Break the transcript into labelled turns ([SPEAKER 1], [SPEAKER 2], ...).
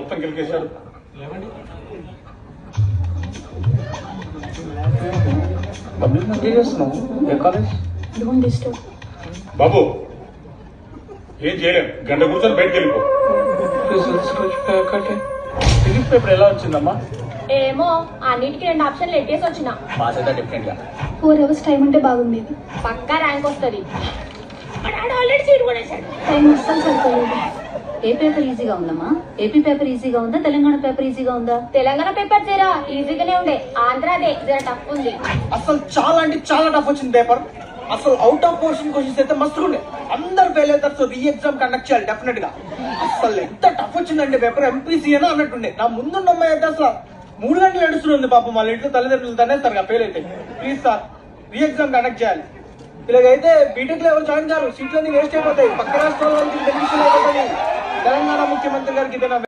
[SPEAKER 1] మొత్తం కిలికేశాడు. బాబు ఏం చేయలేం, గంట కూర్చొని బయటకు వెళ్ళిపో. ఫిజిక్స్ పేపర్ ఎలా వచ్చిందమ్మా?
[SPEAKER 2] ఏమో అన్నిటికీ 2 ఆప్షన్లు ఎట్టేసి వచ్చిన.
[SPEAKER 1] మాసైతే డిఫరెంట్ గా
[SPEAKER 3] 4 hours టైం ఉంటే బాగుండేది.
[SPEAKER 2] పక్కా ర్యాంక్ వస్తుంది. ఆల్రెడీ సీట్ కొనేసాడు.
[SPEAKER 3] టైం వస్తాను సరిపోలేదు.
[SPEAKER 4] ఏ పేపర్ ఈజీగా ఉందమ్మా? ఏపీ పేపర్ ఈజీగా ఉందా, తెలంగాణ పేపర్ ఈజీగా ఉందా?
[SPEAKER 2] తెలంగాణ పేపర్ జరా ఈజీగానే ఉండే, ఆంధ్రాదే జర టఫ్ ఉంది.
[SPEAKER 5] అసలు చాలా అంటే చాలా టఫ్ వచ్చింది పేపర్. అసలు అవుట్ ఆఫ్ పోర్షన్ క్వశ్చన్స్ అయితే మస్తుగా ఉండే. అందరు ఫెయిల్ అవుతారు, సో రీ ఎగ్జామ్ కండక్ట్ చేయాలి డెఫినెట్ గా. అసలు ఎంత టఫ్ వచ్చిందంటే పేపర్ ఎంపీసీ అని అన్నట్టుండే. నా ముందున్న అమ్మాయి అయితే అసలు 3 గంటలు నడుస్తుంది పాపం. వాళ్ళ ఇంట్లో తల్లిదండ్రులు తనేస్తారు ఫెయిల్ అయితే. Please sir re exam conduct చేయాలి. ఇలాగైతే బీటెక్ లో ఎవరు జాయిన్ కారు, సీట్లన్నీ వేస్ట్ అయిపోతాయి. పక్క రాష్ట్రాల నుంచి బెనిఫిషియల్ అయిపోతుంది. తెలంగాణ ముఖ్యమంత్రి గారికి